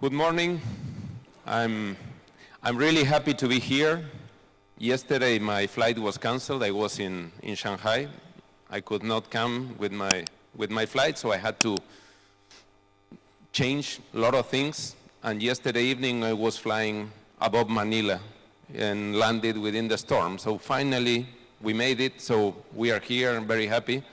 Good morning. I'm really happy to be here. Yesterday my flight was canceled. I was in Shanghai. I could not come with my flight, so I had to change a lot of things. And yesterday evening I was flying above Manila and landed within the storm. So finally we made it. So we are here. I'm very happy.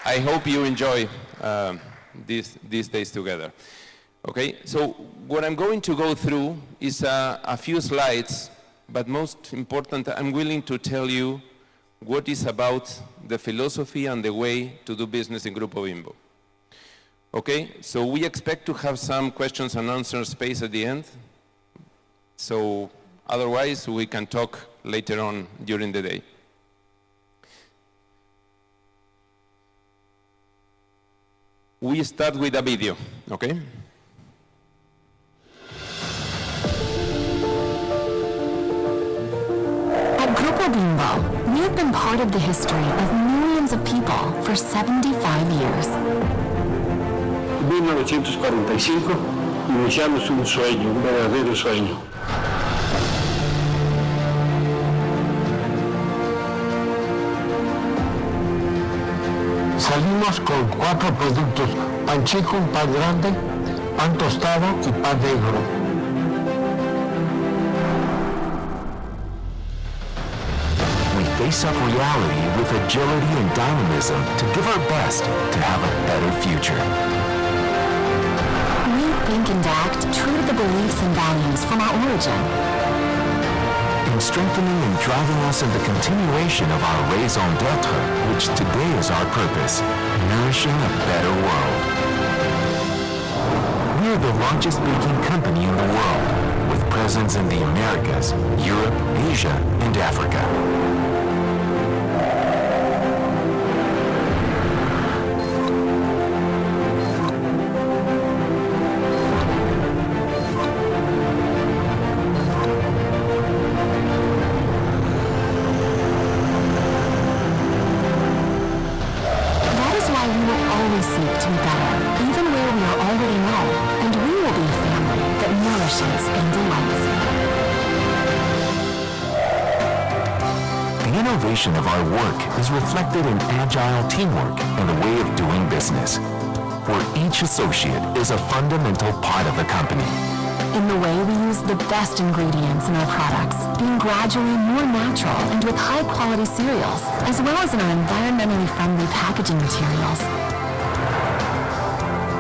I hope you enjoy these days together. Okay, so what I'm going to go through is a few slides, but most important, I'm willing to tell you what is about the philosophy and the way to do business in Grupo Bimbo. Okay, so we expect to have some questions and answers space at the end. So otherwise, we can talk later on during the day. We start with a video, okay? At Grupo Bimbo, we have been part of the history of millions of people for 75 years. En 1945 iniciamos un sueño, un verdadero sueño. Salimos con 4 productos, pan chico, pan grande, pan tostado y pan negro. We face up reality with agility and dynamism to give our best to have a better future. We think and act true to the beliefs and values from our origin. In strengthening and driving us in the continuation of our raison d'etre, which today is our purpose, nourishing a better world. We are the largest baking company in the world, with presence in the Americas, Europe, Asia, and Africa. Of our work is reflected in agile teamwork and a way of doing business, where each associate is a fundamental part of the company. In the way we use the best ingredients in our products, being gradually more natural and with high-quality cereals, as well as in our environmentally friendly packaging materials.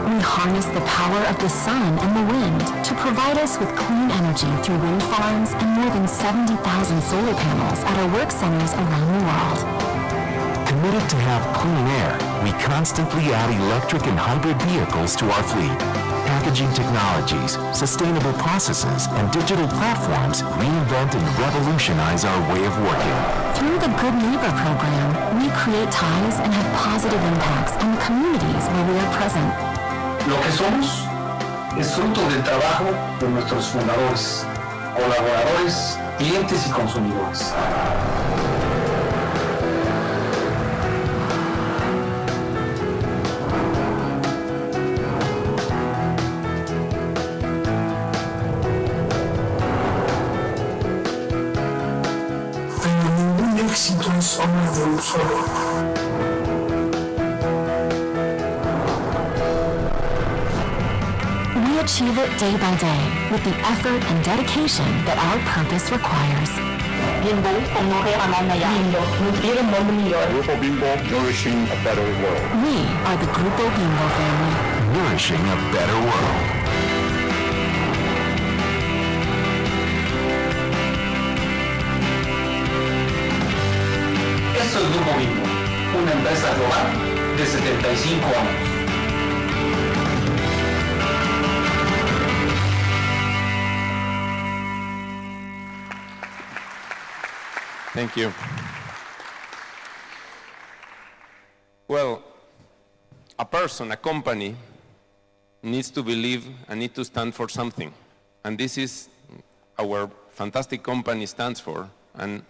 We harness the power of the sun and the wind to provide us with clean energy through wind farms and more than 70,000 solar panels at our work centers around the world. Committed to have clean air, we constantly add electric and hybrid vehicles to our fleet. Packaging technologies, sustainable processes, and digital platforms reinvent and revolutionize our way of working. Through the Good Neighbor program, we create ties and have positive impacts on the communities where we are present. Lo que somos es fruto del trabajo de nuestros fundadores, colaboradores, clientes y consumidores. Pero ningún éxito es obra de un solo. We achieve it day by day with the effort and dedication that our purpose requires. Bimbo, Grupo Bimbo, nourishing a better world. We are the Grupo Bimbo family. Nourishing a better world. Esto es Grupo Bimbo, una empresa global de 75 años. Thank you. Well, a person, a company, needs to believe and need to stand for something. And this is our fantastic company stands for. And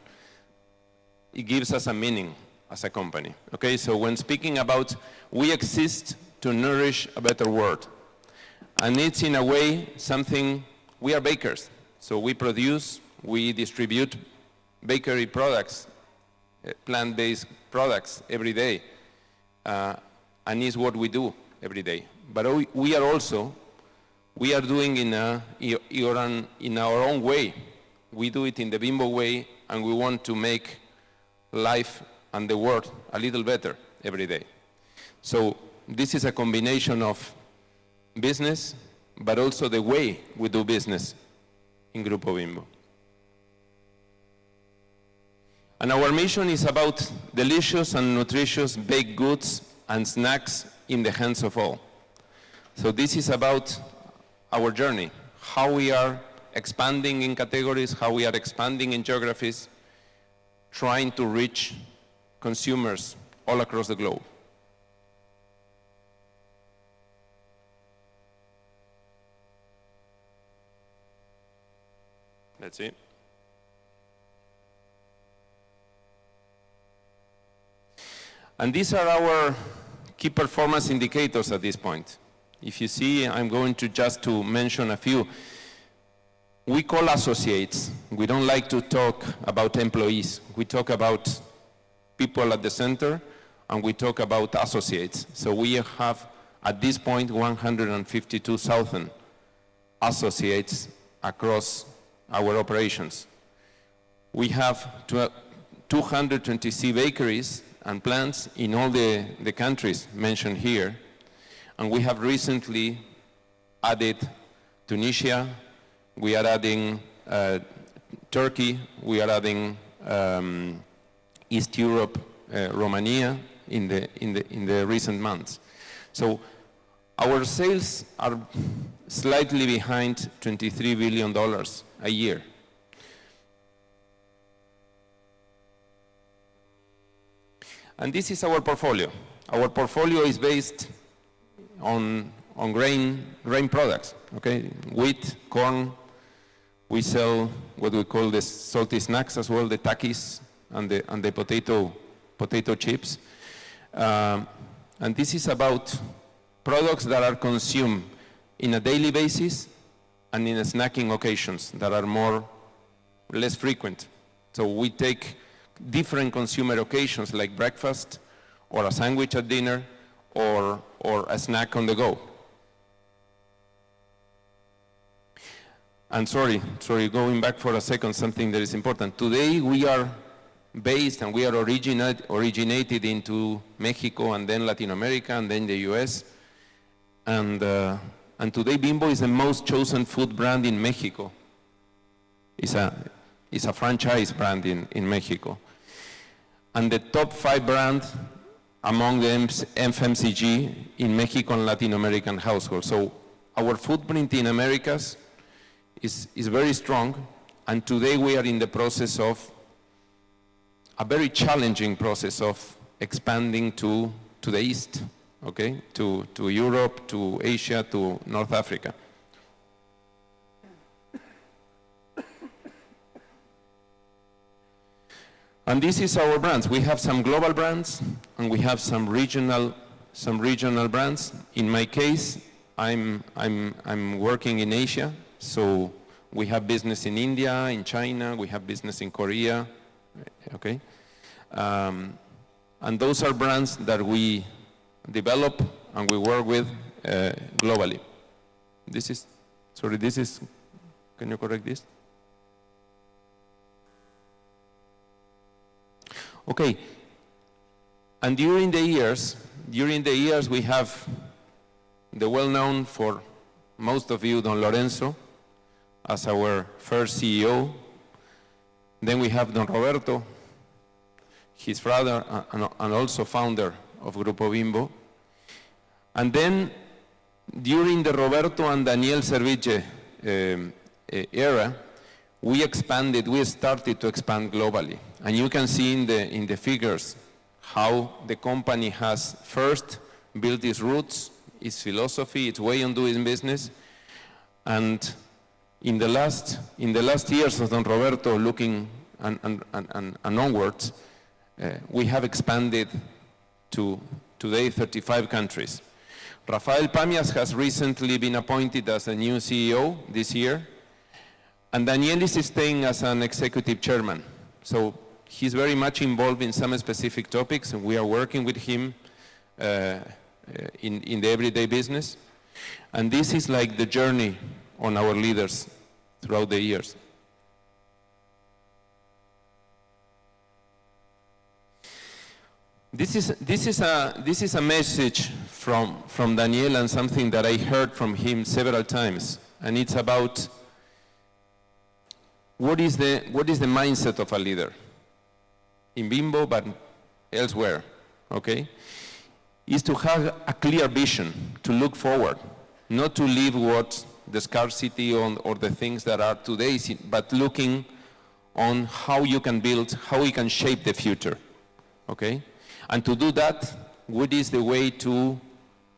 it gives us a meaning. as a company. Okay, so when speaking about we exist to nourish a better world, and it's in a way something, we are bakers, so we produce, we distribute bakery products, plant-based products every day, and it's what we do every day. But we are doing in our own way. We do it in the Bimbo way, and we want to make life and the world a little better every day. So this is a combination of business, but also the way we do business in Grupo Bimbo. And our mission is about delicious and nutritious baked goods and snacks in the hands of all. So this is about our journey, how we are expanding in categories, how we are expanding in geographies, trying to reach consumers all across the globe. That's it. And these are our key performance indicators at this point. If you see, I'm going to just to mention a few. We call associates. We don't like to talk about employees. We talk about people at the center, and we talk about associates. So we have, at this point, 152,000 associates across our operations. We have 226 bakeries and plants in all the countries mentioned here. And we have recently added Tunisia, we are adding Turkey, we are adding East Europe, Romania in the recent months. So our sales are slightly behind $23 billion a year. And this is our portfolio. Our portfolio is based on grain products, okay? Wheat, corn. We sell what we call the salty snacks as well, the takis and the potato chips. And this is about products that are consumed in a daily basis and in snacking occasions that are less frequent. So we take different consumer occasions like breakfast or a sandwich at dinner or a snack on the go. And sorry, going back for a second, something that is important. Today we are based and we are originated into Mexico and then Latin America and then the US. And today Bimbo is the most chosen food brand in Mexico. It's a franchise brand in Mexico. And the top 5 brands among the FMCG in Mexico and Latin American households. So our footprint in Americas is very strong, and today we are in the process of a very challenging process of expanding to the east, okay, to Europe, to Asia, to North Africa. And this is our brands. We have some global brands, and we have some regional brands. In my case, I'm working in Asia, so we have business in India, in China, we have business in Korea, okay? And those are brands that we develop and we work with globally. Can you correct this? Okay, and during the years we have the well-known for most of you, Don Lorenzo, as our first CEO. Then we have Don Roberto, his brother and also founder of Grupo Bimbo. And then during the Roberto and Daniel Serviche era, we started to expand globally. And you can see in the figures how the company has first built its roots, its philosophy, its way of doing business. And in the last years of Don Roberto looking and onwards, we have expanded to today 35 countries. Rafael Pamias has recently been appointed as a new CEO this year, and Daniel is staying as an executive chairman. So he's very much involved in some specific topics, and we are working with him in the everyday business. And this is like the journey on our leaders throughout the years. This is a message from Daniel, and something that I heard from him several times, and it's about what is the mindset of a leader in Bimbo, but elsewhere, okay? Is to have a clear vision, to look forward, not to live what the scarcity or the things that are today, but looking on how you can build, how you can shape the future, okay? And to do that, what is the way to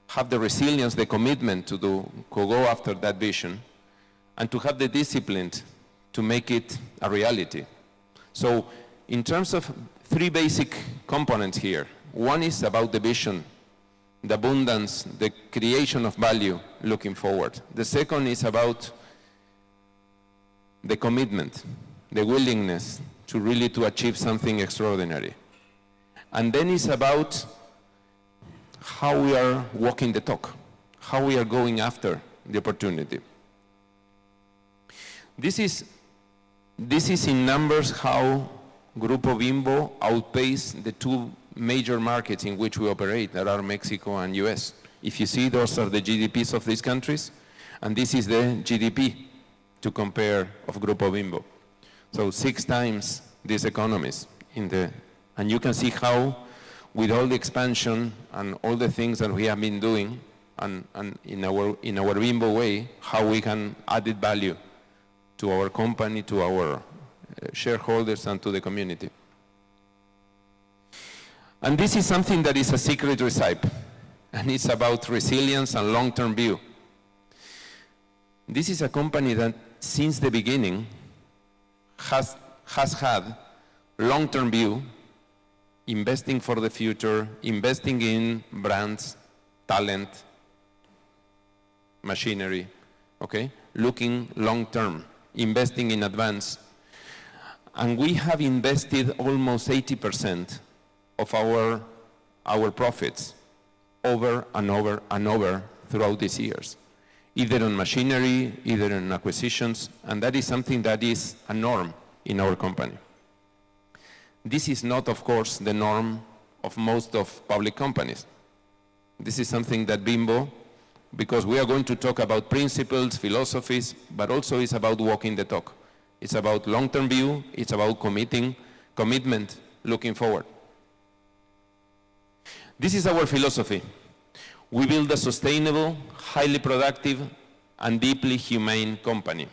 have the resilience, the commitment to go after that vision, and to have the discipline to make it a reality. So in terms of three basic components here, one is about the vision, the abundance, the creation of value looking forward. The second is about the commitment, the willingness to really to achieve something extraordinary. And then it's about how we are walking the talk, how we are going after the opportunity. This is in numbers how Grupo Bimbo outpaced the two major markets in which we operate, that are Mexico and US. If you see, those are the GDPs of these countries, and this is the GDP to compare of Grupo Bimbo. So 6 times these economies and you can see how, with all the expansion and all the things that we have been doing, and in our Bimbo way, how we can add value to our company, to our shareholders, and to the community. And this is something that is a secret recipe, and it's about resilience and long-term view. This is a company that, since the beginning, has had long-term view, investing for the future, investing in brands, talent, machinery, okay? Looking long-term, investing in advance. And we have invested almost 80% of our profits over and over and over throughout these years, either on machinery, either on acquisitions, and that is something that is a norm in our company. This is not, of course, the norm of most of public companies. This is something that Bimbo, because we are going to talk about principles, philosophies, but also it's about walking the talk. It's about long-term view, it's about commitment, looking forward. This is our philosophy. We build a sustainable, highly productive, and deeply humane company.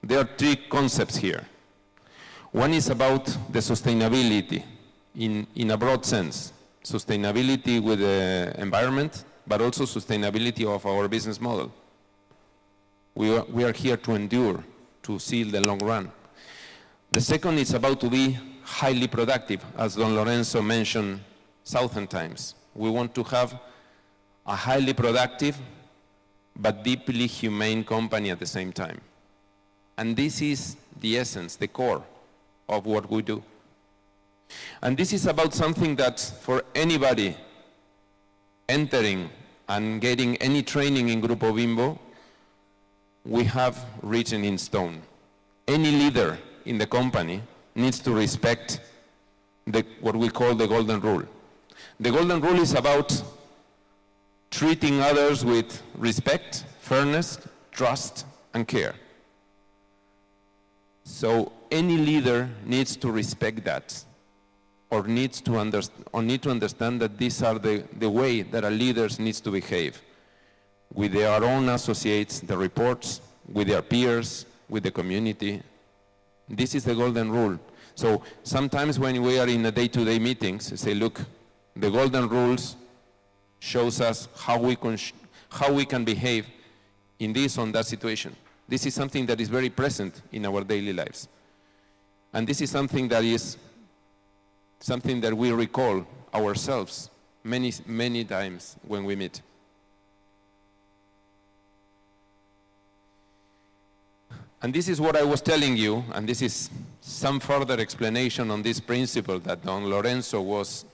There are 3 concepts here. One is about the sustainability in a broad sense. Sustainability with the environment, but also sustainability of our business model. We are here to endure, to see the long run. The second is about to be highly productive, as Don Lorenzo mentioned 1,000 times. We want to have a highly productive, but deeply humane company at the same time. And this is the essence, the core of what we do. And this is about something that for anybody entering and getting any training in Grupo Bimbo, we have written in stone. Any leader in the company needs to respect what we call the golden rule. The golden rule is about treating others with respect, fairness, trust, and care. So any leader needs to respect that, or need to understand that these are the way that a leader needs to behave with their own associates, the reports, with their peers, with the community. This is the golden rule. So sometimes when we are in the day-to-day meetings, we say, look, the golden rules shows us how we can behave in this or that situation. This is something that is very present in our daily lives. And this is something that is something that we recall ourselves many times when we meet. And this is what I was telling you, and this is some further explanation on this principle that Don Lorenzo was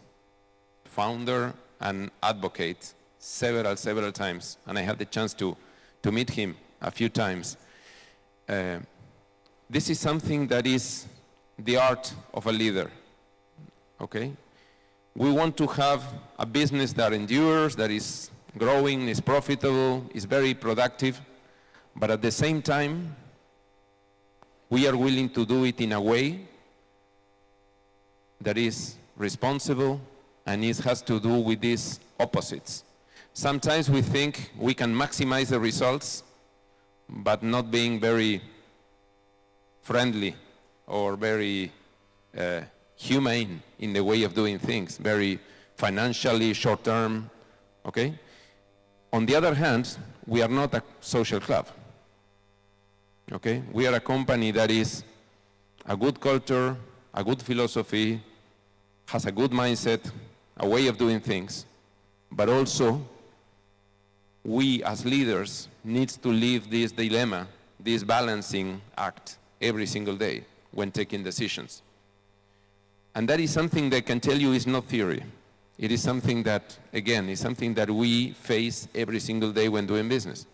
founder and advocate several times, and I had the chance to meet him a few times. This is something that is the art of a leader, okay? We want to have a business that endures, that is growing, is profitable, is very productive, but at the same time, we are willing to do it in a way that is responsible and it has to do with these opposites. Sometimes we think we can maximize the results, but not being very friendly or very humane in the way of doing things, very financially short-term, okay? On the other hand, we are not a social club. Okay, we are a company that is a good culture, a good philosophy, has a good mindset, a way of doing things, but also we as leaders need to live this dilemma, this balancing act every single day when taking decisions. And that is something that I can tell you is not theory. It is something that, again, is something that we face every single day when doing business.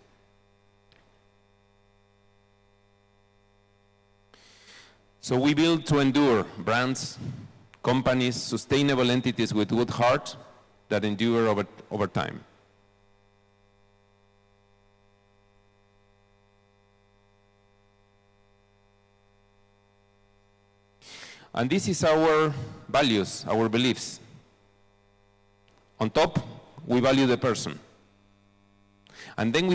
So we build to endure brands, companies, sustainable entities with good heart that endure over time. And this is our values, our beliefs. On top, we value the person. And then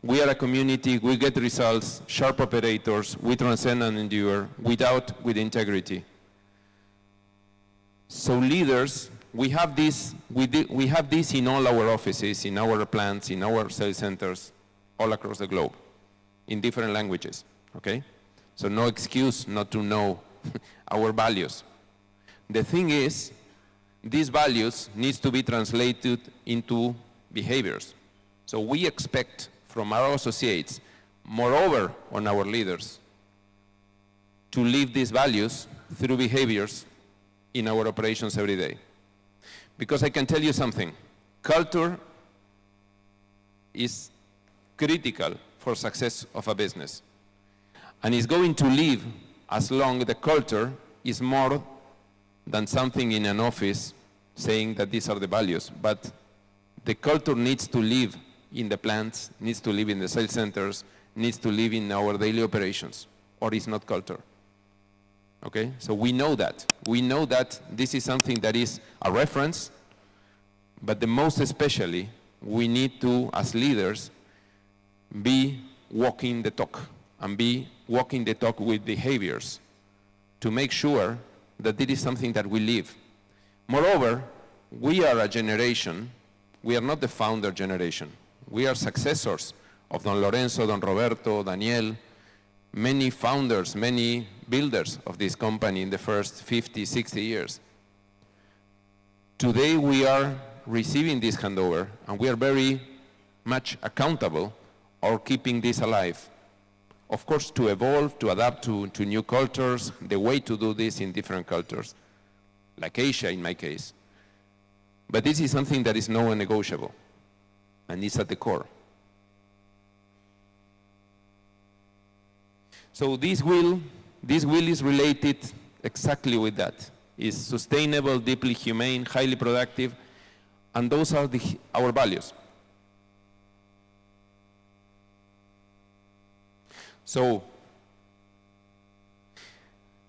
we are a community, we get results, sharp operators, we transcend and endure, with integrity. So leaders, we have this in all our offices, in our plants, in our sales centers, all across the globe, in different languages, okay? So no excuse not to know our values. The thing is, these values need to be translated into behaviors. So we expect from our associates, moreover on our leaders, to live these values through behaviors in our operations every day. Because I can tell you something, culture is critical for success of a business. And it's going to live as long as the culture is more than something in an office saying that these are the values. But the culture needs to live in the plants, needs to live in the sales centers, needs to live in our daily operations, or it's not culture. Okay? So we know that. We know that this is something that is a reference, but the most especially, we need to, as leaders, be walking the talk, and be walking the talk with behaviors to make sure that it is something that we live. Moreover, we are a generation, we are not the founder generation. We are successors of Don Lorenzo, Don Roberto, Daniel, many founders, many builders of this company in the first 50, 60 years. Today we are receiving this handover, and we are very much accountable for keeping this alive. Of course, to evolve, to adapt to new cultures, the way to do this in different cultures, like Asia in my case. But this is something that is non-negotiable. And it's at the core. So this will is related exactly with that. It's sustainable, deeply humane, highly productive, and those are our values. So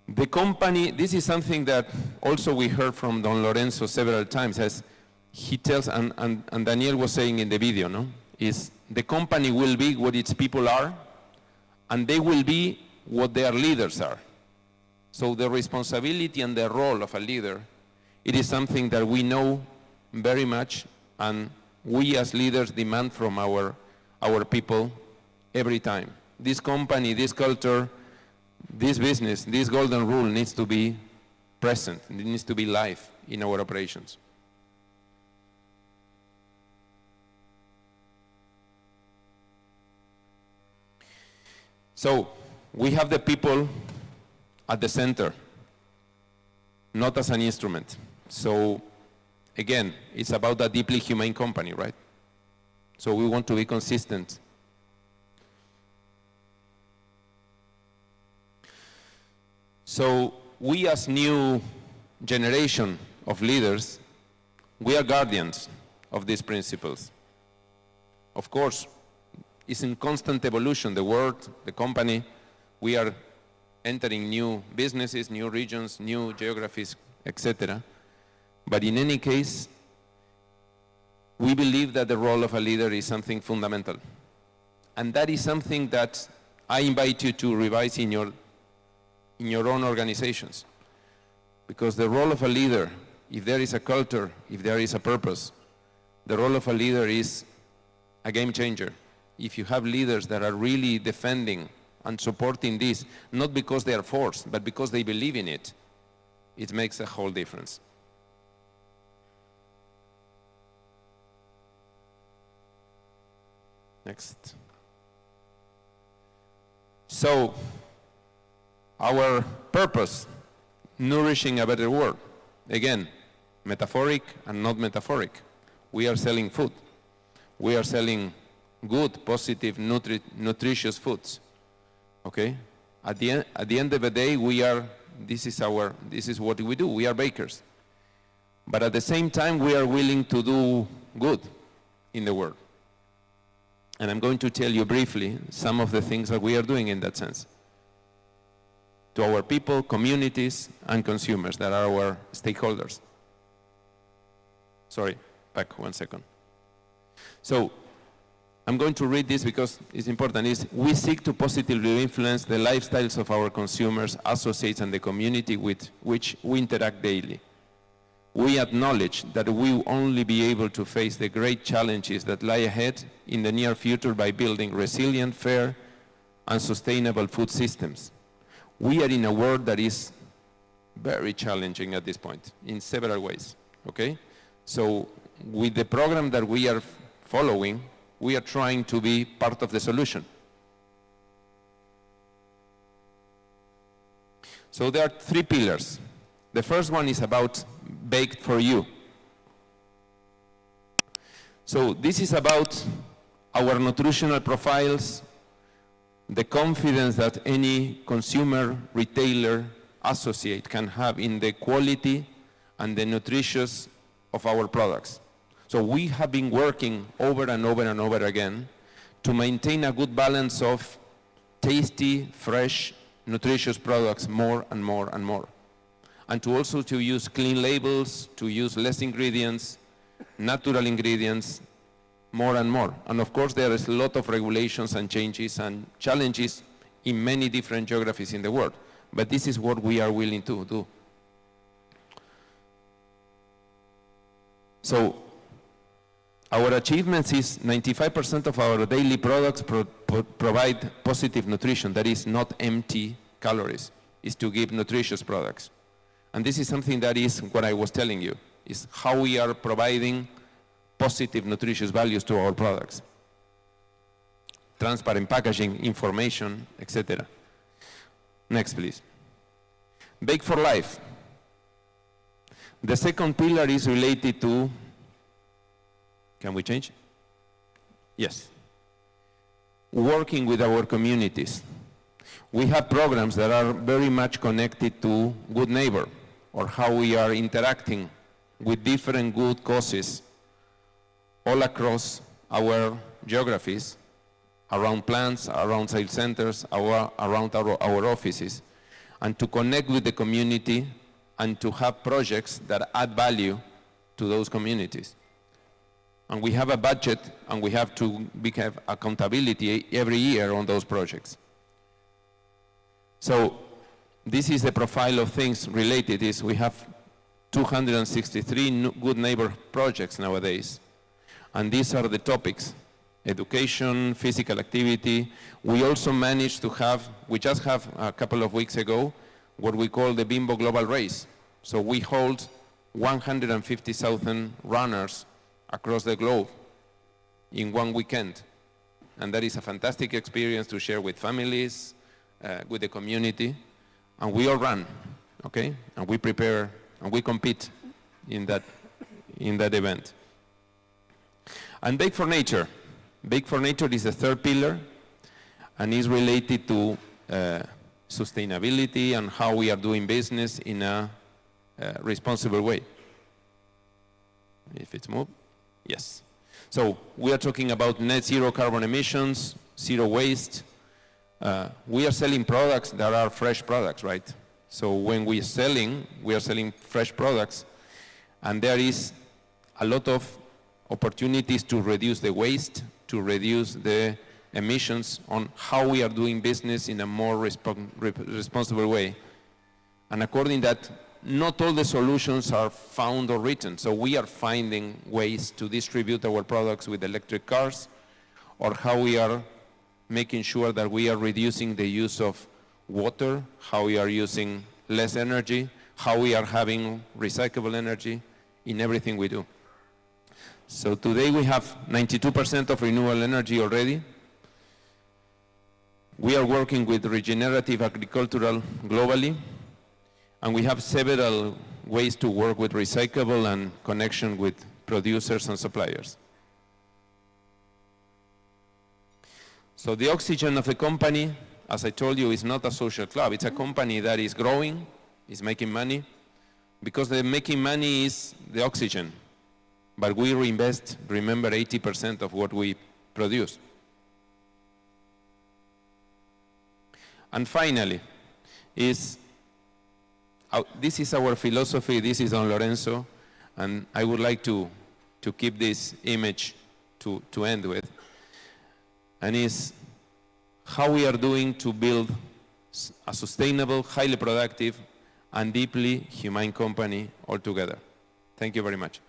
the company, this is something that also we heard from Don Lorenzo several times, as he tells, and Daniel was saying in the video, no? Is the company will be what its people are, and they will be what their leaders are. So the responsibility and the role of a leader, it is something that we know very much, and we as leaders demand from our people every time. This company, this culture, this business, this golden rule needs to be present, it needs to be live in our operations. So we have the people at the center, not as an instrument. So again, it's about a deeply humane company, right? So we want to be consistent. So we as new generation of leaders, we are guardians of these principles. Of course, it's in constant evolution, the world, the company. We are entering new businesses, new regions, new geographies, etc. But in any case, we believe that the role of a leader is something fundamental. And that is something that I invite you to revise in your own organizations. Because the role of a leader, if there is a culture, if there is a purpose, the role of a leader is a game changer. If you have leaders that are really defending and supporting this, not because they are forced, but because they believe in it, it makes a whole difference. Next. So, our purpose, nourishing a better world. Again, metaphoric and not metaphoric. We are selling food. We are selling good, positive, nutritious foods. Okay? At the end of the day, this is what we do. We are bakers. But at the same time, we are willing to do good in the world. And I'm going to tell you briefly some of the things that we are doing in that sense. To our people, communities, and consumers that are our stakeholders. Sorry, back 1 second. So, I'm going to read this because it's important. We seek to positively influence the lifestyles of our consumers, associates, and the community with which we interact daily. We acknowledge that we will only be able to face the great challenges that lie ahead in the near future by building resilient, fair, and sustainable food systems. We are in a world that is very challenging at this point in several ways, okay? So with the program that we are following, we are trying to be part of the solution. So there are 3 pillars. The first one is about baked for you. So this is about our nutritional profiles, the confidence that any consumer, retailer, associate can have in the quality and the nutritious of our products. So we have been working over and over and over again to maintain a good balance of tasty, fresh, nutritious products more and more and more. And to also to use clean labels, to use less ingredients, natural ingredients, more and more. And of course there is a lot of regulations and changes and challenges in many different geographies in the world. But this is what we are willing to do. So our achievements is 95% of our daily products provide positive nutrition, that is not empty calories, is to give nutritious products. And this is something that is what I was telling you, is how we are providing positive nutritious values to our products. Transparent packaging, information, etc. Next, please. Bake for life. The second pillar is related to, can we change? Yes. Working with our communities. We have programs that are very much connected to Good Neighbor, or how we are interacting with different good causes all across our geographies, around plants, around sales centers, around our offices, and to connect with the community and to have projects that add value to those communities. And we have a budget, and we have to have accountability every year on those projects. So this is the profile of things related. Is we have 263 Good Neighbor projects nowadays. And these are the topics: education, physical activity. We also managed to have, we just have a couple of weeks ago, what we call the Bimbo Global Race. So we hold 150,000 runners across the globe in one weekend. And that is a fantastic experience to share with families, with the community. And we all run, okay? And we prepare and we compete in that event. And Bake for Nature. Bake for Nature is the third pillar and is related to sustainability and how we are doing business in a responsible way. If it's moved, yes. So we are talking about net zero carbon emissions, zero waste. We are selling products that are fresh products, right? So when we are selling fresh products, and there is a lot of opportunities to reduce the waste, to reduce the emissions on how we are doing business in a more responsible way. And according to that, not all the solutions are found or written. So we are finding ways to distribute our products with electric cars, or how we are making sure that we are reducing the use of water, how we are using less energy, how we are having recyclable energy in everything we do. So today we have 92% of renewable energy already. We are working with regenerative agricultural globally, and we have several ways to work with recyclable and connection with producers and suppliers. So the oxygen of the company, as I told you, is not a social club. It's a company that is growing, is making money, because the making money is the oxygen. But we reinvest, remember, 80% of what we produce. And finally, this is our philosophy. This is Don Lorenzo, and I would like to keep this image to end with. And is how we are doing to build a sustainable, highly productive, and deeply humane company altogether. Thank you very much.